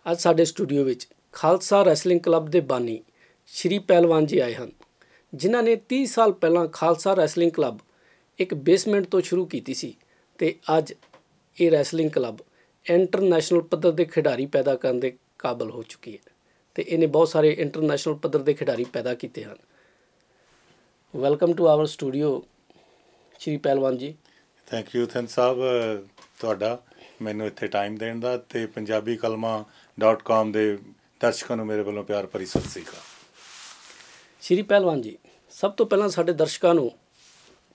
ਅੱਜ ਸਾਡੇ ਸਟੂਡੀਓ ਵਿੱਚ ਖਾਲਸਾ ਰੈਸਲਿੰਗ ਕਲੱਬ ਦੇ ਬਾਨੀ ਸ਼੍ਰੀ ਪਹਿਲਵਾਨ ਜੀ ਆਏ ਹਨ, ਜਿਨ੍ਹਾਂ ਨੇ 30 ਸਾਲ ਪਹਿਲਾਂ ਖਾਲਸਾ ਰੈਸਲਿੰਗ ਕਲੱਬ ਇੱਕ ਬੇਸਮੈਂਟ ਤੋਂ ਸ਼ੁਰੂ ਕੀਤੀ ਸੀ ਅਤੇ ਅੱਜ ਇਹ ਰੈਸਲਿੰਗ ਕਲੱਬ ਇੰਟਰਨੈਸ਼ਨਲ ਪੱਧਰ ਦੇ ਖਿਡਾਰੀ ਪੈਦਾ ਕਰਨ ਦੇ ਕਾਬਲ ਹੋ ਚੁੱਕੀ ਹੈ ਅਤੇ ਇਹਨੇ ਬਹੁਤ ਸਾਰੇ ਇੰਟਰਨੈਸ਼ਨਲ ਪੱਧਰ ਦੇ ਖਿਡਾਰੀ ਪੈਦਾ ਕੀਤੇ ਹਨ। ਵੈਲਕਮ ਟੂ ਆਵਰ ਸਟੂਡੀਓ ਸ਼੍ਰੀ ਪਹਿਲਵਾਨ ਜੀ। ਥੈਂਕ ਯੂ ਥੈਂਕ ਸਾਹਿਬ ਤੁਹਾਡਾ ਮੈਨੂੰ ਇੱਥੇ ਟਾਈਮ ਦੇਣ ਦਾ, ਅਤੇ ਪੰਜਾਬੀ ਕਲਮਾਂ.com ਦੇ ਦਰਸ਼ਕਾਂ ਨੂੰ ਮੇਰੇ ਵੱਲੋਂ ਪਿਆਰ ਭਰੀ ਸਤਿ ਸ਼੍ਰੀ ਅਕਾਲ। ਸ਼੍ਰੀ ਪਹਿਲਵਾਨ ਜੀ, ਸਭ ਤੋਂ ਪਹਿਲਾਂ ਸਾਡੇ ਦਰਸ਼ਕਾਂ ਨੂੰ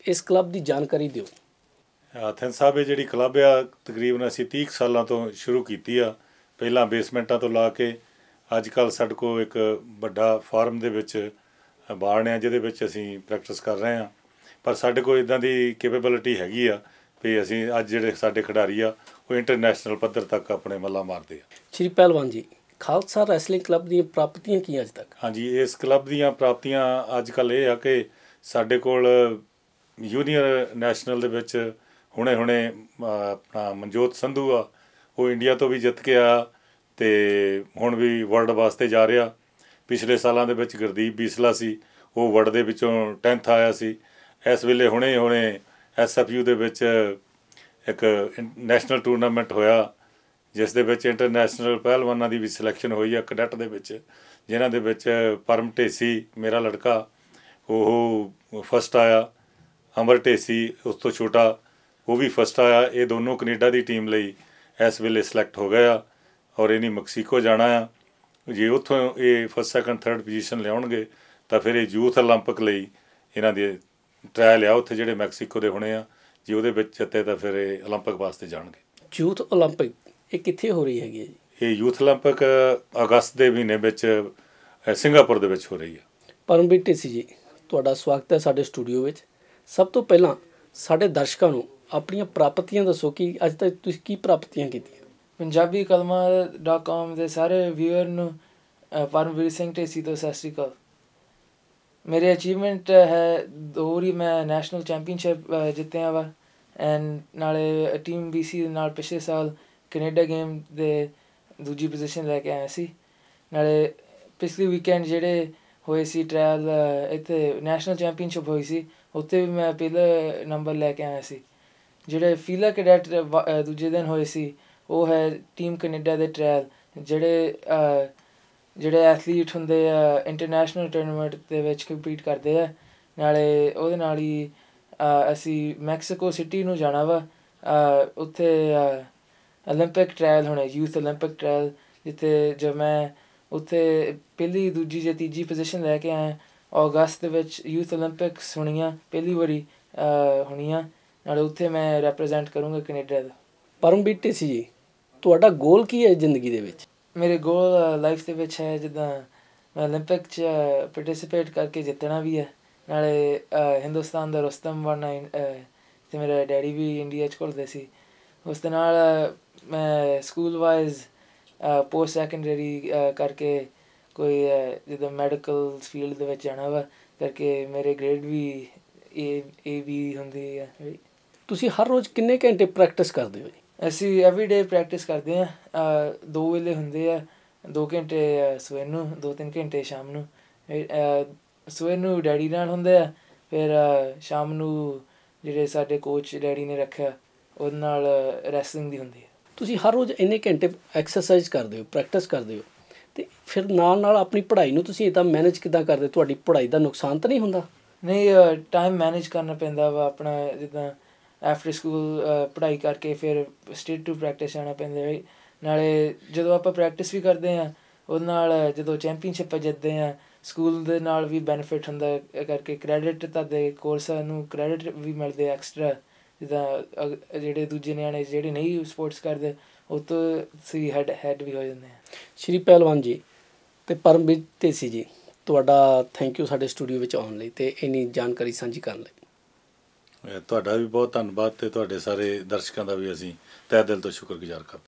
ਇਸ ਕਲੱਬ ਦੀ ਜਾਣਕਾਰੀ ਦਿਓ। ਥੈਂਕ ਸਾਹਿਬ, ਇਹ ਜਿਹੜੀ ਕਲੱਬ ਆ ਤਕਰੀਬਨ ਅਸੀਂ 30 ਸਾਲਾਂ ਤੋਂ ਸ਼ੁਰੂ ਕੀਤੀ ਆ, ਪਹਿਲਾਂ ਬੇਸਮੈਂਟਾਂ ਤੋਂ ਲਾ ਕੇ ਅੱਜ ਕੱਲ੍ਹ ਸਾਡੇ ਕੋਲ ਇੱਕ ਵੱਡਾ ਫਾਰਮ ਦੇ ਵਿੱਚ ਬਾਣ ਆ, ਜਿਹਦੇ ਵਿੱਚ ਅਸੀਂ ਪ੍ਰੈਕਟਿਸ ਕਰ ਰਹੇ ਹਾਂ। ਪਰ ਸਾਡੇ ਕੋਲ ਇੱਦਾਂ ਦੀ ਕੈਪੇਬਿਲਿਟੀ ਹੈਗੀ ਆ ਵੀ ਅਸੀਂ ਅੱਜ ਜਿਹੜੇ ਸਾਡੇ ਖਿਡਾਰੀ ਆ ਉਹ ਇੰਟਰਨੈਸ਼ਨਲ ਪੱਧਰ ਤੱਕ ਆਪਣੇ ਮੱਲਾਂ ਮਾਰਦੇ ਆ। ਸ਼੍ਰੀ ਪਹਿਲਵਾਨ ਜੀ, ਖਾਲਸਾ ਰੈਸਲਿੰਗ ਕਲੱਬ ਦੀਆਂ ਪ੍ਰਾਪਤੀਆਂ ਕੀ ਅੱਜ ਤੱਕ? ਹਾਂਜੀ, ਇਸ ਕਲੱਬ ਦੀਆਂ ਪ੍ਰਾਪਤੀਆਂ ਅੱਜ ਕੱਲ੍ਹ ਇਹ ਆ ਕਿ ਸਾਡੇ ਕੋਲ ਜੂਨੀਅਰ ਨੈਸ਼ਨਲ ਦੇ ਵਿੱਚ ਹੁਣੇ ਆਪਣਾ ਮਨਜੋਤ ਸੰਧੂ ਆ, ਉਹ ਇੰਡੀਆ ਤੋਂ ਵੀ ਜਿੱਤ ਕੇ ਆਇਆ ਅਤੇ ਹੁਣ ਵੀ ਵਰਲਡ ਵਾਸਤੇ ਜਾ ਰਿਹਾ। ਪਿਛਲੇ ਸਾਲਾਂ ਦੇ ਵਿੱਚ ਗੁਰਦੀਪ ਬੀਸਲਾ ਸੀ, ਉਹ ਵਰਲਡ ਦੇ ਵਿੱਚੋਂ 10th ਆਇਆ ਸੀ। ਇਸ ਵੇਲੇ ਹੁਣੇ SFU ਦੇ ਵਿੱਚ ਇੱਕ ਨੈਸ਼ਨਲ ਟੂਰਨਾਮੈਂਟ ਹੋਇਆ, ਜਿਸ ਦੇ ਵਿੱਚ ਇੰਟਰਨੈਸ਼ਨਲ ਪਹਿਲਵਾਨਾਂ ਦੀ ਵੀ ਸਿਲੈਕਸ਼ਨ ਹੋਈ ਆ ਕੈਡੈਟ ਦੇ ਵਿੱਚ, ਜਿਨ੍ਹਾਂ ਦੇ ਵਿੱਚ ਪਰਮ ਢੇਸੀ ਮੇਰਾ ਲੜਕਾ ਉਹ ਫਸਟ ਆਇਆ, ਅਮਰ ਢੇਸੀ ਉਸ ਤੋਂ ਛੋਟਾ ਉਹ ਵੀ ਫਸਟ ਆਇਆ। ਇਹ ਦੋਨੋਂ ਕੈਨੇਡਾ ਦੀ ਟੀਮ ਲਈ ਇਸ ਵੇਲੇ ਸਿਲੈਕਟ ਹੋ ਗਏ ਆ ਔਰ ਇਹਨੇ ਮੈਕਸੀਕੋ ਜਾਣਾ ਆ। ਜੇ ਉੱਥੋਂ ਇਹ ਫਸਟ ਸੈਕੰਡ ਥਰਡ ਪੋਜੀਸ਼ਨ ਲਿਆਉਣਗੇ ਤਾਂ ਫਿਰ ਇਹ ਯੂਥ ਓਲੰਪਿਕ ਲਈ ਇਹਨਾਂ ਦੇ ਟਰਾਇਲ ਆ ਉੱਥੇ ਜਿਹੜੇ ਮੈਕਸੀਕੋ ਦੇ ਹੋਣੇ ਆ। ਜੇ ਉਹਦੇ ਵਿੱਚ ਜਿੱਤੇ ਤਾਂ ਫਿਰ ਇਹ ਓਲੰਪਿਕ ਵਾਸਤੇ ਜਾਣਗੇ। ਯੂਥ ਓਲੰਪਿਕ ਇਹ ਕਿੱਥੇ ਹੋ ਰਹੀ ਹੈਗੀ ਹੈ ਜੀ? ਇਹ ਯੂਥ ਓਲੰਪਿਕ ਅਗਸਤ ਦੇ ਮਹੀਨੇ ਵਿੱਚ ਸਿੰਗਾਪੁਰ ਦੇ ਵਿੱਚ ਹੋ ਰਹੀ ਹੈ। ਪਰਮਵੀਰ ਢੇਸੀ ਜੀ, ਤੁਹਾਡਾ ਸਵਾਗਤ ਹੈ ਸਾਡੇ ਸਟੂਡੀਓ ਵਿੱਚ। ਸਭ ਤੋਂ ਪਹਿਲਾਂ ਸਾਡੇ ਦਰਸ਼ਕਾਂ ਨੂੰ ਆਪਣੀਆਂ ਪ੍ਰਾਪਤੀਆਂ ਦੱਸੋ ਕਿ ਅੱਜ ਤੱਕ ਤੁਸੀਂ ਕੀ ਪ੍ਰਾਪਤੀਆਂ ਕੀਤੀਆਂ? ਪੰਜਾਬੀ ਕਲਮਾਂ.com ਦੇ ਸਾਰੇ ਵਿਊਅਰ ਨੂੰ ਪਰਮਵੀਰ ਸਿੰਘ ਢੇਸੀ ਤੋਂ ਸਤਿ ਸ਼੍ਰੀ ਅਕਾਲ। ਮੇਰੇ ਅਚੀਵਮੈਂਟ ਹੈ 2 ਵਾਰੀ ਮੈਂ ਨੈਸ਼ਨਲ ਚੈਂਪੀਅਨਸ਼ਿਪ ਜਿੱਤਿਆ ਵਾ, ਐਂਡ ਨਾਲੇ ਟੀਮ BC ਦੇ ਨਾਲ ਪਿਛਲੇ ਸਾਲ ਕੈਨੇਡਾ ਗੇਮ ਦੇ ਦੂਜੀ ਪੋਜੀਸ਼ਨ ਲੈ ਕੇ ਆਇਆ ਸੀ। ਨਾਲੇ ਪਿਛਲੇ ਵੀਕਐਂਡ ਜਿਹੜੇ ਹੋਏ ਸੀ ਟਰਾਇਲ, ਇੱਥੇ ਨੈਸ਼ਨਲ ਚੈਂਪੀਅਨਸ਼ਿਪ ਹੋਈ ਸੀ, ਉੱਥੇ ਵੀ ਮੈਂ ਪਹਿਲਾ ਨੰਬਰ ਲੈ ਕੇ ਆਇਆ ਸੀ। ਜਿਹੜੇ ਫੀਲਾ ਕੈਡੈਟ ਦੂਜੇ ਦਿਨ ਹੋਏ ਸੀ ਉਹ ਹੈ ਟੀਮ ਕੈਨੇਡਾ ਦੇ ਟਰਾਇਲ, ਜਿਹੜੇ ਐਥਲੀਟ ਹੁੰਦੇ ਆ ਇੰਟਰਨੈਸ਼ਨਲ ਟੂਰਨਾਮੈਂਟ ਦੇ ਵਿੱਚ ਕੰਪੀਟ ਕਰਦੇ ਆ। ਨਾਲੇ ਉਹਦੇ ਨਾਲ ਹੀ ਅਸੀਂ ਮੈਕਸੀਕੋ ਸਿਟੀ ਨੂੰ ਜਾਣਾ ਵਾ, ਉੱਥੇ ਓਲੰਪਿਕ ਟਰਾਇਲ ਹੋਣੇ, ਯੂਥ ਓਲੰਪਿਕ ਟਰਾਇਲ, ਜਿੱਥੇ ਜੋ ਮੈਂ ਉੱਥੇ ਪਹਿਲੀ ਦੂਜੀ ਜਾਂ ਤੀਜੀ ਪੋਜੀਸ਼ਨ ਲੈ ਕੇ ਆਇਆ। ਅਗਸਤ ਦੇ ਵਿੱਚ ਯੂਥ ਓਲੰਪਿਕਸ ਹੋਣੀਆਂ, ਪਹਿਲੀ ਵਾਰੀ ਹੋਣੀਆਂ, ਨਾਲੇ ਉੱਥੇ ਮੈਂ ਰੈਪਰਜੈਂਟ ਕਰੂੰਗਾ ਕੈਨੇਡਾ ਦਾ। ਪਰਮਵੀਰ ਢੇਸੀ ਜੀ, ਤੁਹਾਡਾ ਗੋਲ ਕੀ ਹੈ ਜ਼ਿੰਦਗੀ ਦੇ ਵਿੱਚ? ਮੇਰੇ ਗੋਲ ਲਾਈਫ ਦੇ ਵਿੱਚ ਹੈ ਜਿੱਦਾਂ ਮੈਂ ਓਲੰਪਿਕ 'ਚ ਪਾਰਟੀਸਪੇਟ ਕਰਕੇ ਜਿੱਤਣਾ ਵੀ ਹੈ, ਨਾਲੇ ਹਿੰਦੁਸਤਾਨ ਦਾ ਰੁਸਤਮ ਬਣਨਾ। ਅਤੇ ਮੇਰਾ ਡੈਡੀ ਵੀ ਇੰਡੀਆ 'ਚ ਘੁਲਦੇ ਸੀ। ਉਸ ਦੇ ਨਾਲ ਮੈਂ ਸਕੂਲ ਵਾਈਜ਼ ਪੋਸਟ ਸੈਕੰਡਰੀ ਕਰਕੇ ਕੋਈ ਜਿੱਦਾਂ ਮੈਡੀਕਲ ਫੀਲਡ ਦੇ ਵਿੱਚ ਜਾਣਾ ਵਾ, ਕਰਕੇ ਮੇਰੇ ਗ੍ਰੇਡ ਵੀ AB ਹੁੰਦੀ ਹੈ। ਤੁਸੀਂ ਹਰ ਰੋਜ਼ ਕਿੰਨੇ ਘੰਟੇ ਪ੍ਰੈਕਟਿਸ ਕਰਦੇ ਹੋ ਜੀ? ਅਸੀਂ ਐਵਰੀਡੇ ਪ੍ਰੈਕਟਿਸ ਕਰਦੇ ਹਾਂ। 2 ਵੇਲੇ ਹੁੰਦੇ ਆ, 2 ਘੰਟੇ ਸਵੇਰ ਨੂੰ, 2-3 ਘੰਟੇ ਸ਼ਾਮ ਨੂੰ। ਸਵੇਰ ਨੂੰ ਡੈਡੀ ਨਾਲ ਹੁੰਦੇ ਆ, ਫਿਰ ਸ਼ਾਮ ਨੂੰ ਜਿਹੜੇ ਸਾਡੇ ਕੋਚ ਡੈਡੀ ਨੇ ਰੱਖਿਆ ਉਹਦੇ ਨਾਲ ਰੈਸਲਿੰਗ ਦੀ ਹੁੰਦੀ ਹੈ। ਤੁਸੀਂ ਹਰ ਰੋਜ਼ ਇੰਨੇ ਘੰਟੇ ਐਕਸਰਸਾਈਜ਼ ਕਰਦੇ ਹੋ, ਪ੍ਰੈਕਟਿਸ ਕਰਦੇ ਹੋ, ਅਤੇ ਫਿਰ ਨਾਲ ਆਪਣੀ ਪੜ੍ਹਾਈ ਨੂੰ ਤੁਸੀਂ ਇੱਦਾਂ ਮੈਨੇਜ ਕਿੱਦਾਂ ਕਰਦੇ? ਤੁਹਾਡੀ ਪੜ੍ਹਾਈ ਦਾ ਨੁਕਸਾਨ ਤਾਂ ਨਹੀਂ ਹੁੰਦਾ? ਨਹੀਂ, ਟਾਈਮ ਮੈਨੇਜ ਕਰਨਾ ਪੈਂਦਾ ਵਾ ਆਪਣਾ। ਜਿੱਦਾਂ ਆਫਟਰ ਸਕੂਲ ਪੜ੍ਹਾਈ ਕਰਕੇ ਫਿਰ ਸਟੇਟ ਟੂ ਪ੍ਰੈਕਟਿਸ ਜਾਣਾ ਪੈਂਦਾ। ਨਾਲੇ ਜਦੋਂ ਆਪਾਂ ਪ੍ਰੈਕਟਿਸ ਵੀ ਕਰਦੇ ਹਾਂ ਉਹਦੇ ਨਾਲ, ਜਦੋਂ ਚੈਂਪੀਅਨਸ਼ਿਪ ਜਿੱਤਦੇ ਹਾਂ, ਸਕੂਲ ਦੇ ਨਾਲ ਵੀ ਬੈਨੀਫਿਟ ਹੁੰਦਾ, ਕਰਕੇ ਕ੍ਰੈਡਿਟ ਤੁਹਾਡੇ ਕੋਰਸਾਂ ਨੂੰ ਕ੍ਰੈਡਿਟ ਵੀ ਮਿਲਦੇ ਐਕਸਟਰਾ। ਜਿੱਦਾਂ ਜਿਹੜੇ ਦੂਜੇ ਨਿਆਣੇ ਜਿਹੜੇ ਨਹੀਂ ਸਪੋਰਟਸ ਕਰਦੇ ਉਹ ਤੋਂ ਤੁਸੀਂ ਹੈਡ ਵੀ ਹੋ ਜਾਂਦੇ ਆ। ਸ਼੍ਰੀ ਪਹਿਲਵਾਨ ਜੀ ਅਤੇ ਪਰਮਵੀਰ ਢੇਸੀ ਜੀ, ਤੁਹਾਡਾ ਥੈਂਕ ਯੂ ਸਾਡੇ ਸਟੂਡੀਓ ਵਿੱਚ ਆਉਣ ਲਈ ਅਤੇ ਇੰਨੀ ਜਾਣਕਾਰੀ ਸਾਂਝੀ ਕਰਨ ਲਈ। ਤੁਹਾਡਾ ਵੀ ਬਹੁਤ ਧੰਨਵਾਦ, ਅਤੇ ਤੁਹਾਡੇ ਸਾਰੇ ਦਰਸ਼ਕਾਂ ਦਾ ਵੀ ਅਸੀਂ ਤਹਿ ਦਿਲ ਤੋਂ ਸ਼ੁਕਰਗੁਜ਼ਾਰ ਕਰਦੇ।